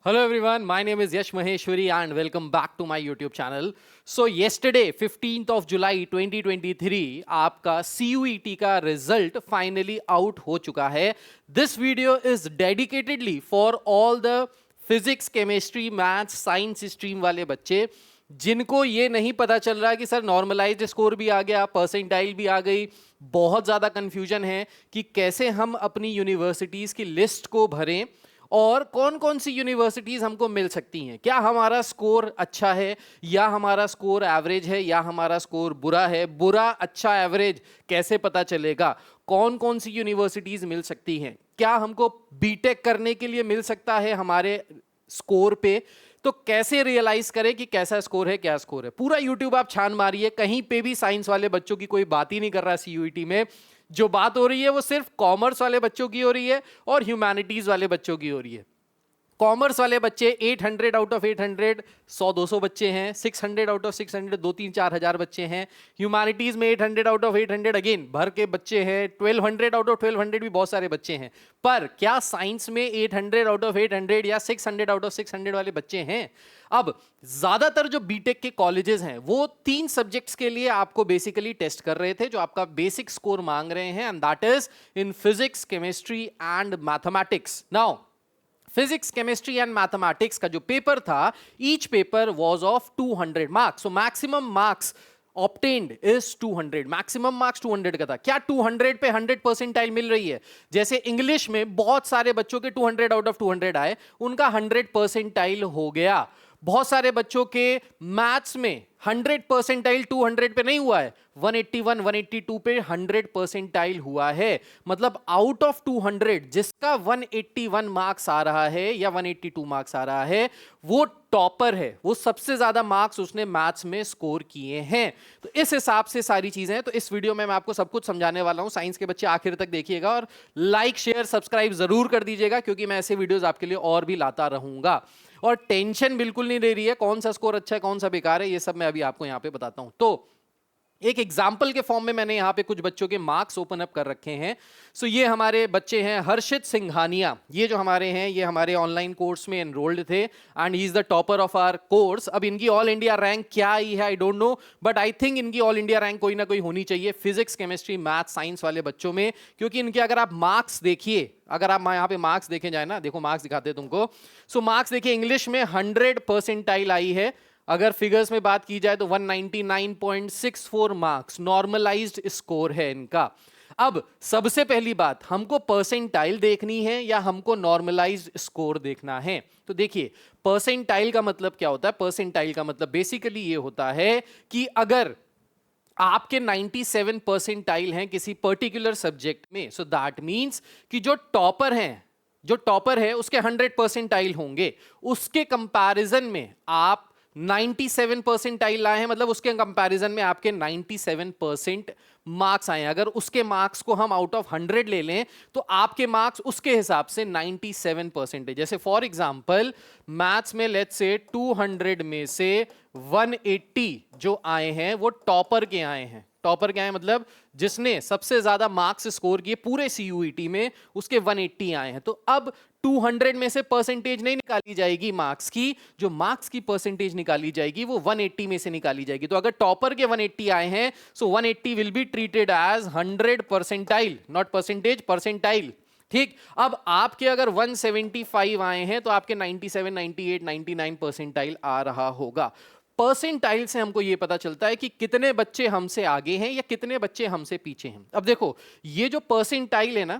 Hello everyone, my name is Yash Maheshwari and welcome back to my YouTube channel. So yesterday 15th of July 2023 आपका CUET का result finally out हो चुका है. This video is dedicatedly for all the physics, chemistry, maths, science stream वाले बच्चे जिनको ये नहीं पता चल रहा है कि सर नॉर्मलाइज्ड स्कोर भी आ गया, परसेंटाइल भी आ गई, बहुत ज़्यादा कन्फ्यूजन है कि कैसे हम अपनी यूनिवर्सिटीज़ की लिस्ट को भरें और कौन कौन सी यूनिवर्सिटीज हमको मिल सकती हैं. क्या हमारा स्कोर अच्छा है या हमारा स्कोर एवरेज है या हमारा स्कोर बुरा है. बुरा अच्छा एवरेज कैसे पता चलेगा. कौन कौन सी यूनिवर्सिटीज मिल सकती हैं. क्या हमको बीटेक करने के लिए मिल सकता है हमारे स्कोर पे. तो कैसे रियलाइज करें कि कैसा स्कोर है, क्या स्कोर है. पूरा यूट्यूब आप छान मारिए, कहीं पे भी साइंस वाले बच्चों की कोई बात ही नहीं कर रहा. सीयूईटी में जो बात हो रही है वो सिर्फ कॉमर्स वाले बच्चों की हो रही है और ह्यूमैनिटीज वाले बच्चों की हो रही है. कॉमर्स वाले बच्चे 800 आउट ऑफ 800 100-200 बच्चे हैं. 600 आउट ऑफ 600 2-3-4 हज़ार बच्चे हैं. ह्यूमैनिटीज में 800 आउट ऑफ 800 अगेन भर के बच्चे हैं. 1200 आउट ऑफ 1200 भी बहुत सारे बच्चे हैं. पर क्या साइंस में 800 आउट ऑफ 800 या 600 आउट ऑफ 600 वाले बच्चे हैं. अब ज्यादातर जो बीटेक के कॉलेजेस हैं वो 3 सब्जेक्ट्स के लिए आपको बेसिकली टेस्ट कर रहे थे जो आपका बेसिक स्कोर मांग रहे हैं, and that is in physics, chemistry and mathematics. Now physics, chemistry and mathematics का जो पेपर था, each paper was of 200 marks. So maximum marks obtained is 200. Maximum marks 200 का था. क्या 200 पे 100 परसेंटाइल मिल रही है. जैसे इंग्लिश में बहुत सारे बच्चों के 200 आउट ऑफ 200 आए, उनका 100 परसेंटाइल हो गया. बहुत सारे बच्चों के मैथ्स में 100 परसेंटाइल 200 पे नहीं हुआ है, 181 182 पे 100 परसेंटाइल हुआ है. मतलब आउट ऑफ 200 जिसका 181 मार्क्स आ रहा है या 182 मार्क्स आ रहा है वो टॉपर है. वो सबसे ज्यादा मार्क्स उसने मैथ्स में स्कोर किए हैं. तो इस हिसाब से सारी चीजें हैं. तो इस वीडियो में मैं आपको सब कुछ समझाने वाला हूं. साइंस के बच्चे आखिर तक देखिएगा और लाइक शेयर सब्सक्राइब जरूर कर दीजिएगा क्योंकि मैं ऐसे वीडियोस आपके लिए और भी लाता रहूंगा. और टेंशन बिल्कुल नहीं ले रही है कौन सा स्कोर अच्छा है कौन सा बेकार है, ये सब मैं अभी आपको यहां पे बताता हूं. तो एक एग्जाम्पल के फॉर्म में मैंने यहां पे कुछ बच्चों के मार्क्स ओपन अप कर रखे हैं. सो ये हमारे बच्चे हैं हर्षित सिंघानिया. ये जो हमारे हैं ये हमारे ऑनलाइन कोर्स में एनरोल्ड थे and he is the topper of our course. अब इनकी ऑल इंडिया रैंक क्या आई है I don't know, but I think इनकी ऑल इंडिया रैंक कोई ना कोई होनी चाहिए फिजिक्स, केमिस्ट्री, मैथ, साइंस वाले बच्चों में. क्योंकि इनके अगर आप मार्क्स देखिए, अगर आप यहाँ पे मार्क्स देखे जाए ना, देखो मार्क्स दिखाते हैं तुमको. सो मार्क्स देखिए, इंग्लिश में 100 परसेंटाइल आई है. अगर फिगर्स में बात की जाए तो 199.64 मार्क्स नॉर्मलाइज्ड स्कोर है इनका. अब सबसे पहली बात, हमको परसेंटाइल देखनी है या हमको नॉर्मलाइज्ड स्कोर देखना है. तो देखिए परसेंटाइल का मतलब क्या होता है. परसेंटाइल का मतलब बेसिकली ये होता है कि अगर आपके 97 परसेंटाइल हैं किसी पर्टिकुलर सब्जेक्ट में, सो दैट मींस कि जो टॉपर है उसके 100 परसेंटाइल होंगे. उसके कंपैरिजन में आप 97 परसेंटाइल लाए हैं, मतलब उसके कंपैरिजन में आपके 97% मार्क्स आए हैं. अगर उसके मार्क्स को हम आउट ऑफ 100 ले लें तो आपके मार्क्स उसके हिसाब से 97% है. जैसे फॉर एग्जांपल मैथ्स में लेट्स से 200 में से 180 जो आए हैं वो टॉपर के आए हैं. टॉपर क्या है मतलब जिसने सबसे ज्यादा मार्क्स स्कोर किए पूरे सीयूईटी में, उसके 180 आए हैं. तो अब 200 में से परसेंटेज नहीं निकाली जाएगी मार्क्स की, जो मार्क्स की परसेंटेज निकाली जाएगी वो 180 में से निकाली जाएगी. तो अगर टॉपर के 180 आए हैं so 180 will be treated as 100 percentile, not percentage, percentile. ठीक. अब आपके अगर 175 आए हैं तो आपके 97 98 99 परसेंटाइल आ रहा होगा. परसेंटाइल से हमको यह पता चलता है कि कितने बच्चे हमसे आगे हैं या कितने बच्चे हमसे पीछे हैं. अब देखो ये जो परसेंटाइल है ना,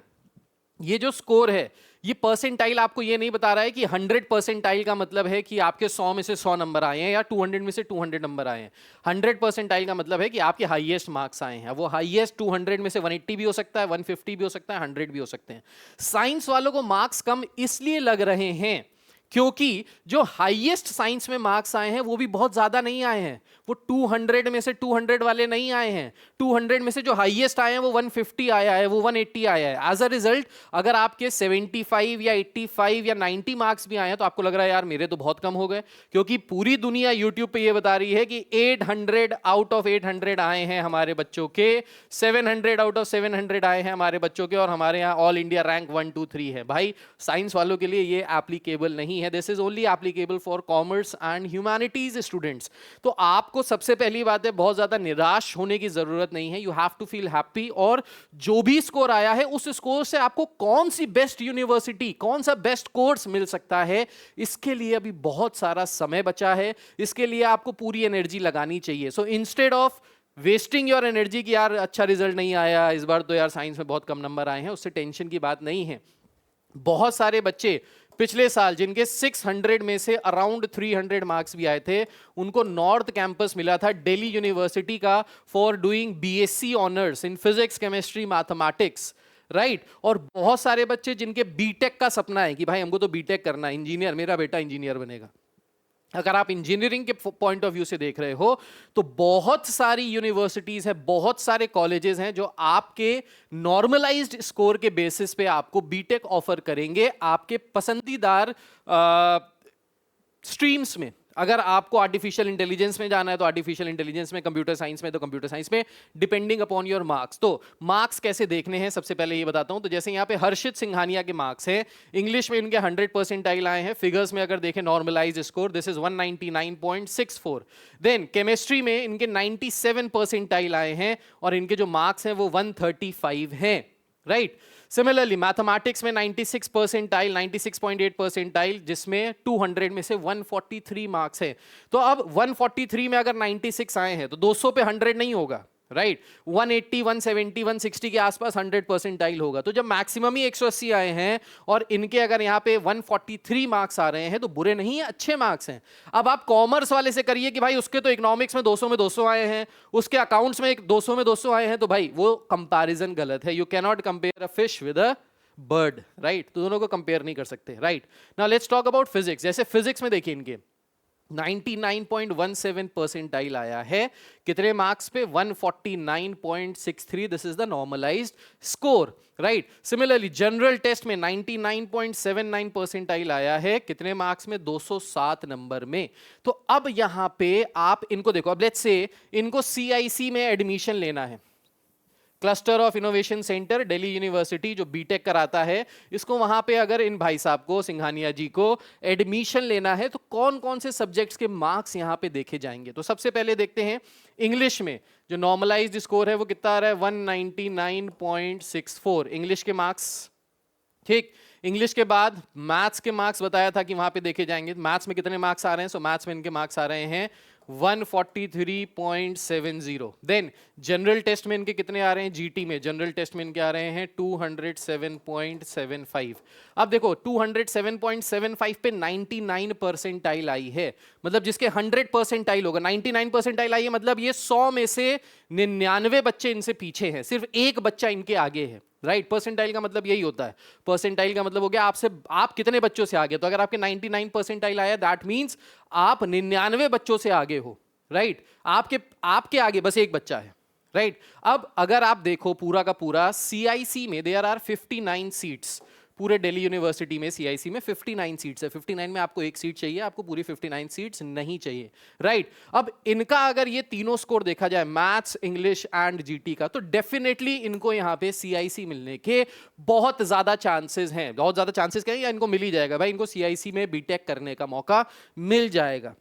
ये जो स्कोर है, ये परसेंटाइल आपको ये नहीं बता रहा है कि 100 परसेंटाइल का मतलब है कि आपके 100 में से 100 नंबर आए हैं या 200 में से 200 नंबर आए हैं. 100 परसेंटाइल का मतलब है कि आपके हाईएस्ट मार्क्स आए हैं. वो हाईएस्ट 200 में से 180 भी हो सकता है, 150 भी हो सकता है, 100 भी हो सकते हैं. साइंस वालों को मार्क्स कम इसलिए लग रहे हैं क्योंकि जो हाईएस्ट साइंस में मार्क्स आए हैं वो भी बहुत ज्यादा नहीं आए हैं. वो 200 में से 200 वाले नहीं आए हैं. 200 में से जो हाईएस्ट आए हैं वो 150 आया है, वो 180 आया है. एज अ रिजल्ट अगर आपके 75 या 85 या 90 मार्क्स भी आए हैं तो आपको लग रहा है यार मेरे तो बहुत कम हो गए. क्योंकि पूरी दुनिया यूट्यूब पे ये बता रही है कि 800 आउट ऑफ 800 आए हैं हमारे बच्चों के, 700 आउट ऑफ 700 आए हैं हमारे बच्चों के, और हमारे यहाँ ऑल इंडिया रैंक 1 2 3 है. भाई साइंस वालों के लिए ये एप्लीकेबल नहीं है. है, this is only applicable for commerce and humanities students. तो आपको सबसे पहली बात है बहुत ज्यादा निराश होने की जरूरत नहीं है, you have to feel happy. और जो भी स्कोर आया है उस स्कोर से आपको कौन सी बेस्ट यूनिवर्सिटी, कौन सा बेस्ट कोर्स मिल सकता है, इसके लिए अभी बहुत सारा समय बचा है, इसके लिए आपको पूरी एनर्जी लगानी चाहिए। So instead of wasting your energy कि यार अच्छा रिजल्ट नहीं आया इस बार, तो यार साइंस में बहुत कम नंबर आए हैं, उससे टेंशन की बात नहीं है। बहुत सारे बच्चे पिछले साल जिनके 600 में से अराउंड 300 मार्क्स भी आए थे, उनको नॉर्थ कैंपस मिला था दिल्ली यूनिवर्सिटी का for doing BSc honours in physics, chemistry, mathematics, right. और बहुत सारे बच्चे जिनके बीटेक का सपना है कि भाई हमको तो बीटेक करना है, इंजीनियर, मेरा बेटा इंजीनियर बनेगा। अगर आप इंजीनियरिंग के पॉइंट ऑफ व्यू से देख रहे हो तो बहुत सारी यूनिवर्सिटीज है, बहुत सारे कॉलेजेस हैं जो आपके नॉर्मलाइज्ड स्कोर के बेसिस पे आपको बीटेक ऑफर करेंगे आपके पसंदीदार स्ट्रीम्स में। अगर आपको आर्टिफिशियल इंटेलिजेंस में जाना है तो आर्टिफिशियल इंटेलिजेंस में, कंप्यूटर साइंस में तो कंप्यूटर साइंस में, डिपेंडिंग अपॉन योर मार्क्स। तो मार्क्स कैसे देखने हैं सबसे पहले ये बताता हूं। तो जैसे यहाँ पे हर्षित सिंघानिया के मार्क्स हैं, इंग्लिश में इनके 100 परसेंटाइल आए हैं, फिगर्स में अगर देखें normalised score this is 199.64। Then chemistry में इनके 97 परसेंटाइल आए हैं और इनके जो मार्क्स हैं वो 135 हैं, राइट। सिमिलरली मैथमेटिक्स में 96 परसेंटाइल, 96.8 परसेंटाइल, जिसमें 200 में से 143 मार्क्स है। तो अब 143 में अगर 96 आए हैं तो 200 पे 100 नहीं होगा, राइट। 180, 170, 160 के आसपास 100 परसेंटाइल होगा। तो जब मैक्सिमम ही 180 आए हैं और इनके अगर यहाँ पे 143 मार्क्स आ रहे हैं तो बुरे नहीं है, अच्छे मार्क्स हैं। अब आप कॉमर्स वाले से करिए कि भाई उसके तो इकोनॉमिक्स में 200 में 200 आए हैं, उसके अकाउंट्स में 200 में 200 आए हैं, तो भाई वो कंपैरिजन गलत है। You can not compare a fish with a bird, right. तो दोनों को कंपेयर नहीं कर सकते, right. Now let's talk about physics. जैसे फिजिक्स में देखिए इनके 99.17 परसेंटाइल आया है, कितने मार्क्स पे? 149.63, this is the normalised score, right. Similarly general test में 99.79 परसेंटाइल आया है, कितने मार्क्स में? 207 नंबर में। तो अब यहां पे आप इनको देखो, अब लेट्स से इनको सीआईसी में एडमिशन लेना है, cluster of innovation centre Delhi university जो बीटेक कराता है, इसको वहां पे अगर इन भाई साहब को, सिंघानिया जी को एडमिशन लेना है तो कौन कौन से सब्जेक्ट्स के मार्क्स यहां पे देखे जाएंगे। तो सबसे पहले देखते हैं इंग्लिश में जो नॉर्मलाइज्ड स्कोर है वो कितना आ रहा है? 199.64 इंग्लिश के मार्क्स, ठीक। इंग्लिश के बाद मैथ्स के मार्क्स बताया था कि वहां पे देखे जाएंगे, मैथ्स में कितने मार्क्स आ रहे हैं? सो मैथ्स में इनके मार्क्स आ रहे हैं 143.70। देन जनरल टेस्ट में इनके कितने आ रहे हैं? जीटी में जनरल टेस्ट में इनके आ रहे हैं 207.75। अब देखो 207.75 पे 99 परसेंटाइल आई है, मतलब जिसके 100 परसेंटाइल होगा, 99 परसेंटाइल आई है मतलब ये 100 में से 99 बच्चे इनसे पीछे हैं, सिर्फ एक बच्चा इनके आगे है, राइट। परसेंटाइल का मतलब यही होता है, परसेंटाइल का मतलब हो गया आपसे, आप कितने बच्चों से आगे। तो अगर आपके 99 परसेंटाइल आया दैट मींस आप 99 बच्चों से आगे हो, राइट। आपके आगे बस एक बच्चा है, राइट। अब अगर आप देखो पूरा का पूरा सीआईसी में देयर आर 59 सीट्स, पूरे दिल्ली यूनिवर्सिटी में सीआईसी में 59 सीट्स है। 59 में आपको एक सीट चाहिए, आपको पूरी 59 सीट्स नहीं चाहिए, राइट। अब इनका अगर ये तीनों स्कोर देखा जाए, मैथ्स, इंग्लिश एंड जीटी का, तो डेफिनेटली इनको यहाँ पे सीआईसी मिलने के बहुत ज्यादा चांसेस हैं। बहुत ज्यादा चांसेस क्या है? या इनको मिल ही जाएगा भाई, इनको सीआईसी में बीटेक करने का मौका मिल जाएगा।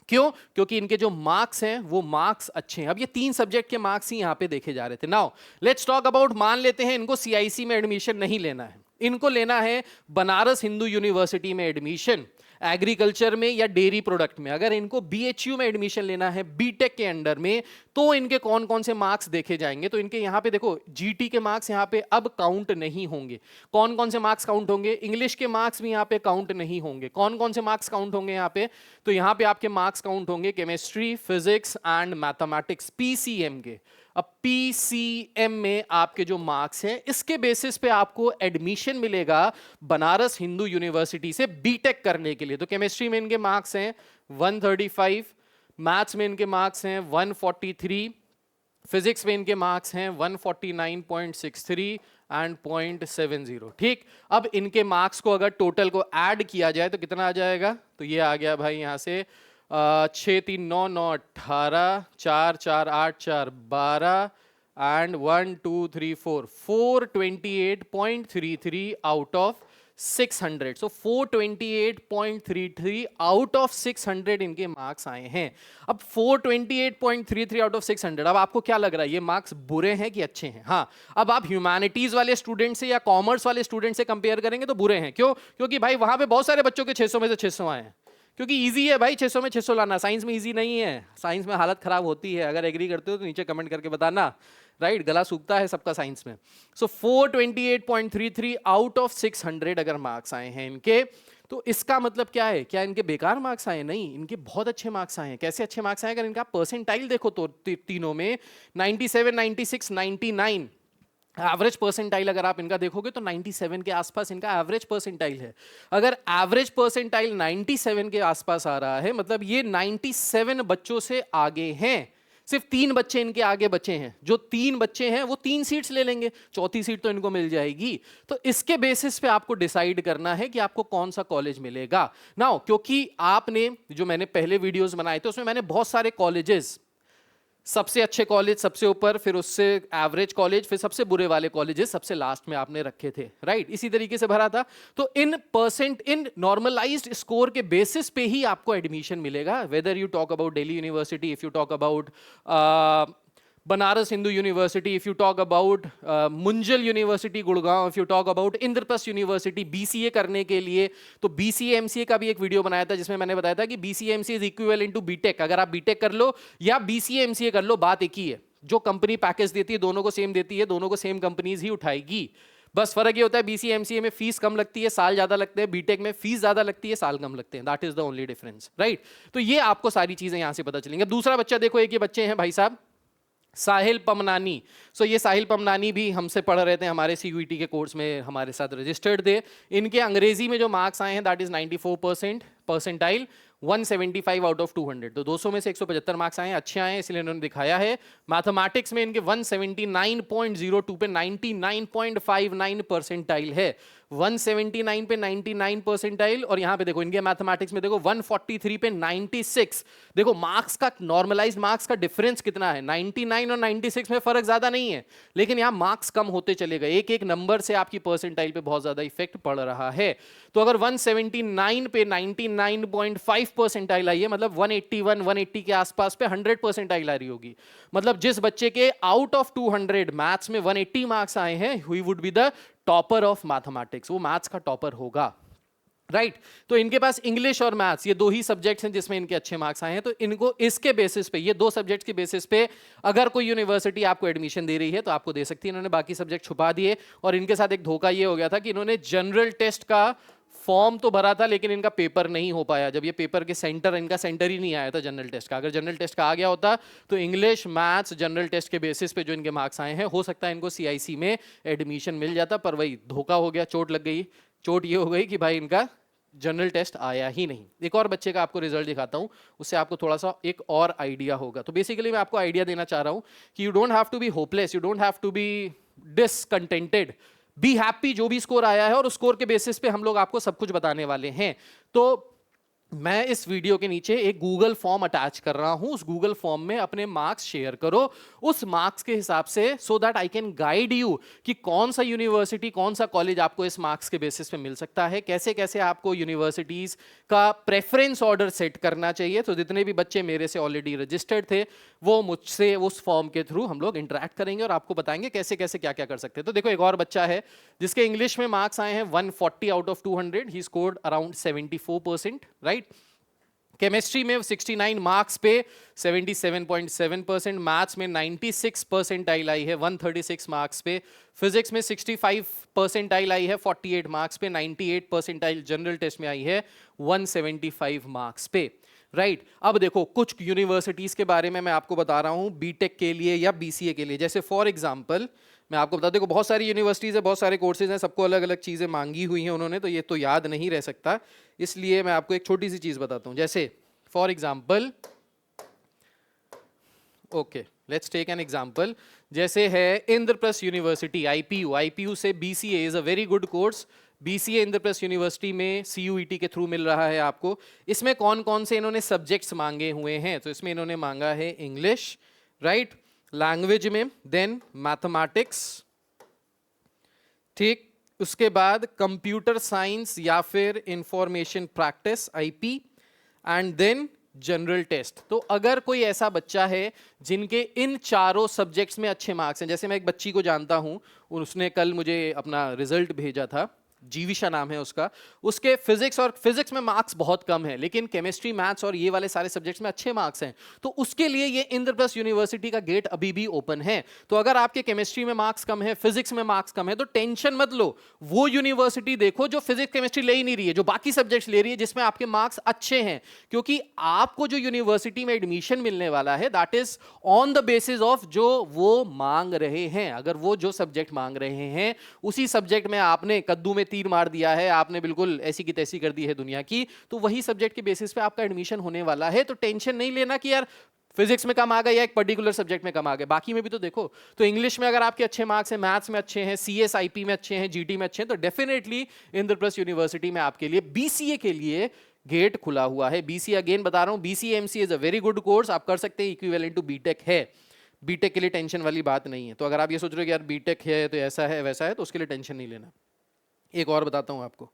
क्यों? क्योंकि इनके जो मार्क्स हैं वो मार्क्स अच्छे हैं। अब ये 3 सब्जेक्ट के मार्क्स ही यहां पे देखे जा रहे थे। नाउ लेट्स टॉक अबाउट, मान लेते हैं इनको सीआईसी में एडमिशन नहीं लेना है, इनको लेना है बनारस हिंदू यूनिवर्सिटी में एडमिशन, एग्रीकल्चर में या डेयरी प्रोडक्ट में। अगर इनको बीएचयू में एडमिशन लेना है बीटेक के अंडर में, तो इनके कौन कौन से मार्क्स देखे जाएंगे? तो इनके यहां पे देखो जीटी के मार्क्स यहां पे अब काउंट नहीं होंगे। कौन कौन से मार्क्स काउंट होंगे? इंग्लिश के मार्क्स भी यहां पे काउंट नहीं होंगे। कौन कौन से मार्क्स काउंट होंगे यहां पे? तो यहां पे आपके मार्क्स काउंट होंगे chemistry, physics and mathematics, PCM के। अब पीसीएम में आपके जो मार्क्स हैं इसके बेसिस पे आपको एडमिशन मिलेगा बनारस हिंदू यूनिवर्सिटी से बीटेक करने के लिए। तो केमिस्ट्री में इनके मार्क्स हैं 135, मैथ्स में इनके मार्क्स हैं 143, फिजिक्स में इनके मार्क्स हैं 149.63 एंड 0.70, ठीक। अब इनके मार्क्स को अगर टोटल को ऐड किया जाए तो कितना आ जाएगा? तो ये आ गया भाई यहां से 6 3 9 9 18, 4 4 8 4 12 and 1 2 3 4 428.33 out of 600. So 428.33 out of 600 इनके मार्क्स आए हैं. अब 428.33 आउट ऑफ 600, अब आपको क्या लग रहा है ये मार्क्स बुरे हैं कि अच्छे हैं? हाँ, अब आप ह्यूमैनिटीज वाले स्टूडेंट से या कॉमर्स वाले स्टूडेंट से कंपेयर करेंगे तो बुरे हैं. क्यों? क्योंकि भाई वहां पे बहुत सारे बच्चों के 600 में से 600 आए हैं, क्योंकि इजी है भाई 600 में 600 लाना. साइंस में इजी नहीं है, साइंस में हालत खराब होती है. अगर एग्री करते हो तो नीचे कमेंट करके बताना. राइट, गला सूखता है सबका साइंस में. सो 428.33 आउट ऑफ 600 अगर मार्क्स आए हैं इनके, तो इसका मतलब क्या है? क्या इनके बेकार मार्क्स आए? नहीं, इनके बहुत अच्छे मार्क्स आए हैं. कैसे अच्छे मार्क्स आए? अगर इनका परसेंटाइल देखो तो तीनों में 97, 96, 99 एवरेज परसेंटाइल अगर आप इनका देखोगे तो 97 के आसपास इनका एवरेज परसेंटाइल है. अगर एवरेज परसेंटाइल 97 के आसपास आ रहा है, मतलब ये 97 बच्चों से आगे हैं. सिर्फ 3 बच्चे इनके आगे बचे हैं. जो 3 बच्चे हैं वो 3 सीट्स ले लेंगे, चौथी सीट तो इनको मिल जाएगी. तो इसके बेसिस पे आपको डिसाइड करना है कि आपको कौन सा कॉलेज मिलेगा. नाउ क्योंकि आपने जो मैंने पहले वीडियोस बनाए थे उसमें मैंने बहुत सारे कॉलेजेस, सबसे अच्छे कॉलेज सबसे ऊपर, फिर उससे एवरेज कॉलेज, फिर सबसे बुरे वाले कॉलेजेस सबसे लास्ट में आपने रखे थे. राइट, इसी तरीके से भरा था. तो इन नॉर्मलाइज्ड स्कोर के बेसिस पे ही आपको एडमिशन मिलेगा. Whether you talk about Delhi university, if you talk about Banaras Hindu university, if you talk about Munjal university Gurgaon, if you talk about Indraprastha university. BCA करने के लिए तो बीसीए एमसीए का भी एक वीडियो बनाया था जिसमें मैंने बताया था कि BCA MCA is equivalent to BTech. अगर आप बीटेक कर लो या बीसीए एमसीए कर लो, बात एक ही है. जो कंपनी पैकेज देती है दोनों को सेम देती है, दोनों को सेम कंपनीज ही उठाएगी. बस फर्क ये होता है बीसीए एमसीए में फीस कम लगती है, साल ज्यादा लगते हैं. बीटेक में फीस ज्यादा लगती है, साल कम लगते हैं. That is the only difference. Right, तो ये आपको सारी चीजें यहां से पता चलेंगी. अब दूसरा बच्चा देखो, एक ये बच्चे हैं भाई साहब साहिल पमनानी. सो ये साहिल पमनानी भी हमसे पढ़ रहे थे, हमारे सीयूईटी के कोर्स में हमारे साथ रजिस्टर्ड थे. इनके अंग्रेजी में जो मार्क्स आए हैं that is 94% percentile, 175 out of 200. तो 200 में से 175 मार्क्स आए हैं, अच्छे आए हैं, इसलिए इन्होंने दिखाया है. मैथमेटिक्स में इनके 179.02 पे 99.59 परसेंटाइल है. 179 पे 99 परसेंटाइल. और यहां पे देखो इनके मैथमेटिक्स में देखो 143 पे 96. देखो मार्क्स का, नॉर्मलाइज्ड मार्क्स का डिफरेंस कितना है. 99 और 96 में फर्क ज्यादा नहीं है, लेकिन यहां मार्क्स कम होते चले गए. एक एक नंबर से आपकी परसेंटाइल पे बहुत ज्यादा इफेक्ट पड़ रहा है. तो अगर 179 पे 99.5 परसेंटाइल आई है, मतलब 181 180 के आसपास पे 100 परसेंटाइल आ रही होगी. मतलब जिस बच्चे के आउट ऑफ 200 मैथ्स में 180 मार्क्स आए हैं, he would be the topper of mathematics. वो मैथ्स का टॉपर होगा. राइट, तो इनके पास इंग्लिश और मैथ्स ये दो ही सब्जेक्ट्स हैं जिसमें इनके अच्छे मार्क्स आए हैं. तो इनको इसके बेसिस पे, ये दो सब्जेक्ट्स के बेसिस पे अगर कोई यूनिवर्सिटी आपको एडमिशन दे रही है तो आपको दे सकती है. इन्होंने बाकी सब्जेक्ट छुपा दिए. और इनके साथ एक धोखा ये हो गया था कि इन्होंने जनरल टेस्ट का फॉर्म तो भरा था लेकिन इनका पेपर नहीं हो पाया. जब ये पेपर के सेंटर, इनका सेंटर ही नहीं आया था जनरल टेस्ट का. अगर जनरल टेस्ट का आ गया होता तो इंग्लिश मैथ्स जनरल टेस्ट के बेसिस पे जो इनके मार्क्स आए हैं, हो सकता है इनको सीआईसी में एडमिशन मिल जाता. पर वही धोखा हो गया, चोट लग गई. चोट ये हो गई कि भाई इनका जनरल टेस्ट आया ही नहीं. एक और बच्चे का आपको रिजल्ट दिखाता हूं, उससे आपको थोड़ा सा एक और आइडिया होगा. तो बेसिकली मैं आपको आइडिया देना चाह रहा हूं कि you don't have to be hopeless, you don't have to be discontented, be happy. जो भी स्कोर आया है और उस स्कोर के बेसिस पे हम लोग आपको सब कुछ बताने वाले हैं. तो मैं इस वीडियो के नीचे एक गूगल फॉर्म अटैच कर रहा हूं. उस गूगल फॉर्म में अपने मार्क्स शेयर करो उस मार्क्स के हिसाब से, so that I can guide you कि कौन सा यूनिवर्सिटी, कौन सा कॉलेज आपको इस मार्क्स के बेसिस पे मिल सकता है, कैसे कैसे आपको यूनिवर्सिटीज का प्रेफरेंस ऑर्डर सेट करना चाहिए. तो जितने भी बच्चे मेरे से ऑलरेडी रजिस्टर्ड थे वो मुझसे उस फॉर्म के थ्रू हम लोग इंटरेक्ट करेंगे और आपको बताएंगे कैसे कैसे क्या क्या कर सकते हैं. तो देखो एक और बच्चा है जिसके इंग्लिश में मार्क्स आए हैं 140 out of 200. He scored around 74%. Right, chemistry में 69 मार्क्स पे 77.7%. मैथ्स में 96 परसेंटाइल आई है 136 मार्क्स पे. फिजिक्स में 65 परसेंटाइल आई है 48 मार्क्स पे. 98 परसेंटाइल जनरल टेस्ट में आई है 175 मार्क्स पे. राइट, अब देखो कुछ यूनिवर्सिटीज के बारे में मैं आपको बता रहा हूं बीटेक के लिए या बीसीए के लिए. जैसे फॉर एग्जांपल मैं आपको बता, देखो बहुत सारी यूनिवर्सिटीज है, बहुत सारे कोर्सेज हैं, सबको अलग अलग चीजें मांगी हुई हैं उन्होंने, तो ये तो याद नहीं रह सकता. इसलिए मैं आपको एक छोटी सी चीज बताता हूं. जैसे for example, okay let's take an example. जैसे है इंद्रप्रस्थ यूनिवर्सिटी, आईपीयू. आईपीयू से BCA is a very good course. BCA Indraprastha university में सीयूईटी के थ्रू मिल रहा है आपको. इसमें कौन कौन से इन्होंने सब्जेक्ट्स मांगे हुए हैं? तो इसमें इन्होंने मांगा है इंग्लिश, राइट, लैंग्वेज में, देन मैथमेटिक्स, ठीक, उसके बाद कंप्यूटर साइंस या फिर information practice IP, and then general test. तो अगर कोई ऐसा बच्चा है जिनके इन चारों सब्जेक्ट्स में अच्छे मार्क्स हैं, जैसे मैं एक बच्ची को जानता हूं, उसने कल मुझे अपना रिजल्ट भेजा था, जीविशा नाम है उसका, उसके फिजिक्स में मार्क्स बहुत कम है, लेकिन केमिस्ट्री मैथ्स और ये वाले सारे सब्जेक्ट्स में अच्छे मार्क्स हैं, तो उसके लिए ये इंद्रप्रस्थ यूनिवर्सिटी का गेट अभी भी ओपन है। तो अगर आपके केमिस्ट्री में मार्क्स कम है, फिजिक्स में मार्क्स कम है, तो टेंशन मत लो, वो यूनिवर्सिटी देखो जो फिजिक्स केमिस्ट्री ले ही नहीं रही है, जो बाकी सब्जेक्ट्स ले रही है, जिसमें आपके मार्क्स अच्छे हैं, क्योंकि आपको जो यूनिवर्सिटी में एडमिशन मिलने वाला है that is on the basis of जो वो मांग रहे हैं। अगर वो जो सब्जेक्ट मांग रहे हैं उसी सब्जेक्ट में आपने कद्दू में तीर मार दिया है, आपने बिल्कुल ऐसी की तैसी कर दी है दुनिया की, तो वही सब्जेक्ट के बेसिस पे आपका एडमिशन होने वाला है। तो टेंशन नहीं लेना कि यार फिजिक्स में कम आ गए या एक पर्टिकुलर सब्जेक्ट में कम आ गए, बाकी में भी तो देखो। तो इंग्लिश में अगर आपके अच्छे मार्क्स हैं, मैथ्स में अच्छे हैं, सीएस आईपी में अच्छे हैं, जीटी में अच्छे हैं, तो डेफिनेटली इंद्रप्रस्थ यूनिवर्सिटी में आपके लिए बीसीए के लिए गेट खुला हुआ है। बीसीए अगेन बता रहा हूं, BCA MCA is a very good course, आप कर सकते हैं, इक्विवेलेंट टू बीटेक है। बीटेक के लिए टेंशन वाली बात नहीं है। तो अगर आप ये सोच रहे हो कि यार बीटेक है तो ऐसा है वैसा है, तो उसके लिए टेंशन नहीं लेना। एक और बताता हूं आपको,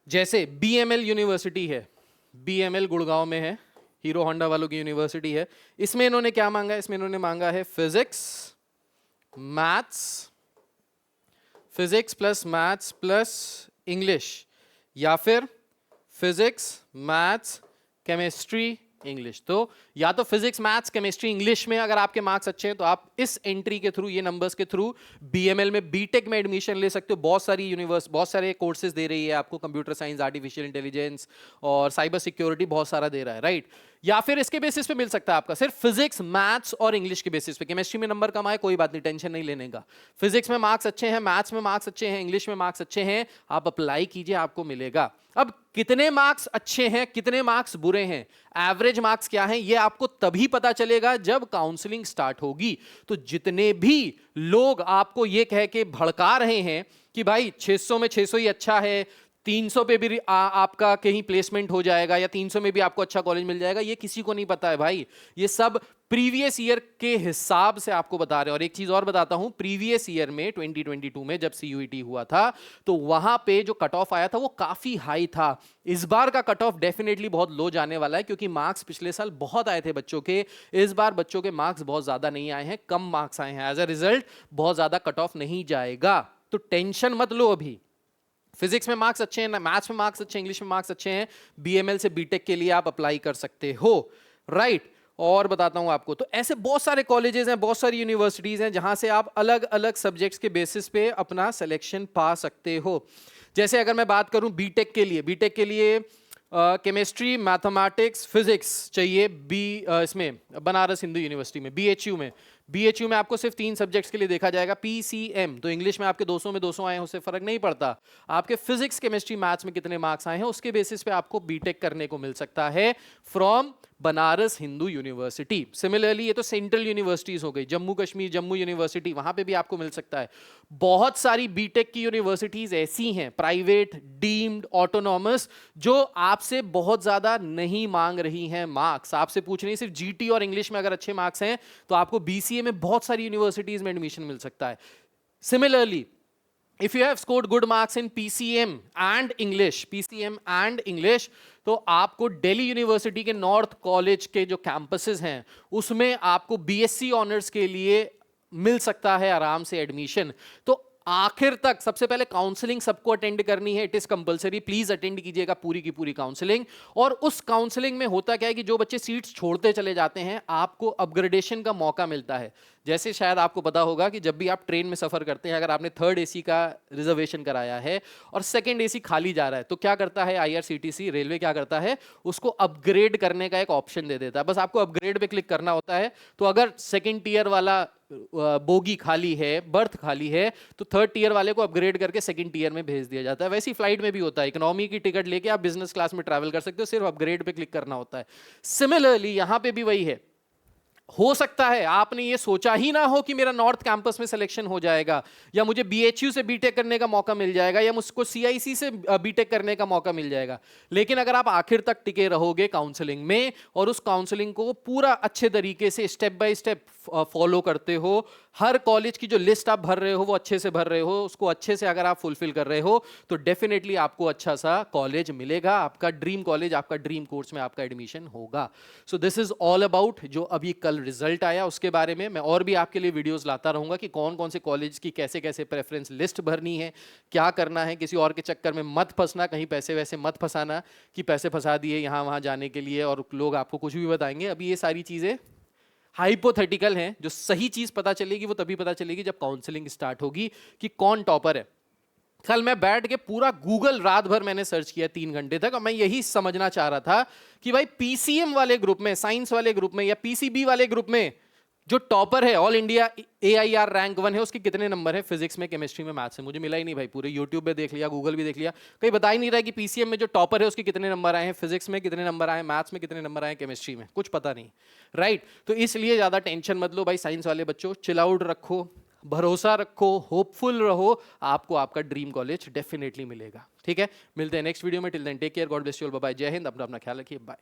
जैसे बीएमएल यूनिवर्सिटी है, बीएमएल गुड़गांव में है, हीरो होंडा वालों की यूनिवर्सिटी है। इसमें इन्होंने क्या मांगा है? इसमें इन्होंने मांगा है physics plus maths plus English, या फिर फिजिक्स मैथ्स केमिस्ट्री इंग्लिश। तो या तो फिजिक्स मैथ्स केमिस्ट्री इंग्लिश में अगर आपके मार्क्स अच्छे हैं तो आप इस एंट्री के थ्रू, ये नंबर्स के थ्रू बीएमएल में बीटेक में एडमिशन ले सकते हो। बहुत सारे कोर्सेज दे रही है आपको, कंप्यूटर साइंस, आर्टिफिशियल इंटेलिजेंस और साइबर सिक्योरिटी बहुत सारा दे रहा है, राइट। या फिर इसके बेसिस पे मिल सकता है आपका सिर्फ फिजिक्स मैथ्स और इंग्लिश के बेसिस पे। केमिस्ट्री में नंबर कम आए कोई बात नहीं, टेंशन नहीं लेने का। फिजिक्स में मार्क्स अच्छे हैं, मैथ्स में मार्क्स अच्छे हैं, इंग्लिश में मार्क्स अच्छे हैं, आप अप्लाई कीजिए, आपको मिलेगा। अब कितने मार्क्स अच्छे हैं, कितने मार्क्स बुरे हैं, एवरेज मार्क्स क्या हैं, ये आपको तभी पता चलेगा जब काउंसलिंग स्टार्ट होगी। तो जितने भी लोग आपको ये कह के भड़का रहे हैं कि भाई 600 में 600 ही अच्छा है, 300 पे भी आपका कहीं प्लेसमेंट हो जाएगा, या 300 में भी आपको अच्छा कॉलेज मिल जाएगा, ये किसी को नहीं पता है भाई। ये सब प्रीवियस ईयर के हिसाब से आपको बता रहे हैं। और एक चीज और बताता हूं, प्रीवियस ईयर में 2022 में जब सीयूईटी हुआ था तो वहां पे जो कट ऑफ आया था वो काफी हाई था। इस बार का कट ऑफ डेफिनेटली बहुत लो जाने वाला है, क्योंकि मार्क्स पिछले साल बहुत आए थे बच्चों के, इस बार बच्चों के मार्क्स बहुत ज्यादा नहीं आए हैं, कम मार्क्स आए हैं। एज अ रिजल्ट बहुत ज्यादा कट ऑफ नहीं जाएगा, तो टेंशन मत लो। अभी फिजिक्स में मार्क्स अच्छे हैं, मैथ्स में मार्क्स अच्छे हैं, इंग्लिश में मार्क्स अच्छे हैं, बीएमएल से बीटेक के लिए आप अप्लाई कर सकते हो, राइट। और बताता हूं आपको, तो ऐसे बहुत सारे कॉलेजेस हैं, बहुत सारी यूनिवर्सिटीज हैं जहां से आप अलग अलग सब्जेक्ट्स के बेसिस पे अपना सिलेक्शन पा सकते हो। जैसे अगर मैं बात करूं बीटेक के लिए केमिस्ट्री, मैथमेटिक्स, फिजिक्स चाहिए इसमें बनारस हिंदू यूनिवर्सिटी में, बीएचयू में आपको सिर्फ 3 सब्जेक्ट्स के लिए देखा जाएगा, पीसीएम। तो इंग्लिश में आपके 200 में 200 आए हैं, उससे फर्क नहीं पड़ता। आपके फिजिक्स केमिस्ट्री मैथ्स में कितने मार्क्स आए हैं उसके बेसिस पे आपको बीटेक करने को मिल सकता है from Banaras Hindu university. Similarly ये तो सेंट्रल यूनिवर्सिटीज हो गई, जम्मू कश्मीर जम्मू यूनिवर्सिटी, वहां पे भी आपको मिल सकता है। बहुत सारी बीटेक की यूनिवर्सिटीज ऐसी हैं, प्राइवेट, डीम्ड, ऑटोनॉमस, जो आपसे बहुत ज्यादा नहीं मांग रही हैं मार्क्स। आपसे पूछ रही सिर्फ जीटी और इंग्लिश में अगर अच्छे मार्क्स हैं तो आपको बीसीए में बहुत सारी यूनिवर्सिटीज में एडमिशन मिल सकता है। Similarly if you have scored good marks in PCM and English, तो आपको दिल्ली यूनिवर्सिटी के नॉर्थ कॉलेज के जो कैंपसेस हैं उसमें आपको बीएससी ऑनर्स के लिए मिल सकता है आराम से एडमिशन। तो आखिर तक सबसे पहले काउंसलिंग सबको अटेंड करनी है, it is compulsory, please attend कीजिएगा पूरी की पूरी काउंसलिंग। और उस काउंसलिंग में होता क्या है कि जो बच्चे सीट्स छोड़ते चले जाते हैं आपको अपग्रेडेशन का मौका मिलता है। जैसे शायद आपको पता होगा कि जब भी आप ट्रेन में सफर करते हैं, अगर आपने 3rd एसी का रिजर्वेशन कराया है और 2nd एसी खाली जा रहा है, तो क्या करता है आईआरसीटीसी रेलवे, क्या करता है, उसको अपग्रेड करने का एक ऑप्शन दे देता है। बस आपको अपग्रेड पे क्लिक करना होता है। तो अगर 2nd टियर वाला बोगी खाली है, बर्थ खाली है, तो 3rd टियर वाले को अपग्रेड करके 2nd टियर में भेज दिया जाता है। वैसे ही फ्लाइट में भी होता है, इकोनॉमी की टिकट लेके आप बिजनेस क्लास में ट्रैवल कर सकते हो, सिर्फ अपग्रेड पे क्लिक करना होता है। सिमिलरली यहां पे भी वही है, हो सकता है आपने ये सोचा ही ना हो कि मेरा नॉर्थ कैंपस में सिलेक्शन हो जाएगा, या मुझे बीएचयू से बीटेक करने का मौका मिल जाएगा, या मुझको सीआईसी से बीटेक करने का मौका मिल जाएगा। लेकिन अगर आप आखिर तक टिके रहोगे काउंसलिंग में और उस काउंसलिंग को पूरा अच्छे तरीके से स्टेप बाय स्टेप फॉलो करते हो, हर कॉलेज की जो लिस्ट आप भर रहे हो वो अच्छे से भर रहे हो, उसको अच्छे से अगर आप फुलफिल कर रहे हो, तो डेफिनेटली आपको अच्छा सा कॉलेज मिलेगा, आपका ड्रीम कॉलेज, आपका ड्रीम कोर्स में आपका एडमिशन होगा। So this is all about जो अभी कल रिजल्ट आया उसके बारे में। मैं और भी आपके लिए वीडियोस लाता रहूंगा कि कौन कौन से कॉलेज की कैसे कैसे प्रेफरेंस लिस्ट भरनी है, क्या करना है। किसी और के चक्कर में मत फंसना, कहीं पैसे वैसे मत फंसाना कि पैसे फंसा दिए यहाँ वहाँ जाने के लिए और लोग आपको कुछ भी बताएंगे। अभी ये सारी चीज़ें हाइपोथेटिकल हैं। जो सही चीज़ पता चलेगी वो तभी पता चलेगी जब काउंसलिंग स्टार्ट होगी कि कौन टॉपर है। कल मैं बैठ के पूरा गूगल रात भर मैंने सर्च किया 3 घंटे तक, और मैं यही समझना चाह रहा था कि भाई पीसीएम वाले ग्रुप में, साइंस वाले ग्रुप में या पीसीबी वाले ग्रुप में जो टॉपर है, ऑल इंडिया एआईआर रैंक 1 है, उसके कितने नंबर है फिजिक्स में, केमिस्ट्री में, मैथ्स में। मुझे मिला ही नहीं भाई। पूरे यूट्यूब पे देख लिया, गूगल भी देख लिया, कहीं बता ही नहीं रहा कि पीसीएम में जो टॉपर है उसके कितने नंबर आए हैं, फिजिक्स में कितने नंबर आए, मैथ्स में कितने नंबर आए, केमिस्ट्री में कुछ पता नहीं। राइट, तो इसलिए ज्यादा टेंशन मत लो भाई। साइंस वाले बच्चों चिल आउट रखो, भरोसा रखो, होपफुल रहो, आपको आपका ड्रीम कॉलेज डेफिनेटली मिलेगा। ठीक है, मिलते हैं नेक्स्ट वीडियो में। Till then take care, God bless you all, bye bye, Jai Hind, अपना ख्याल रखिए, बाय।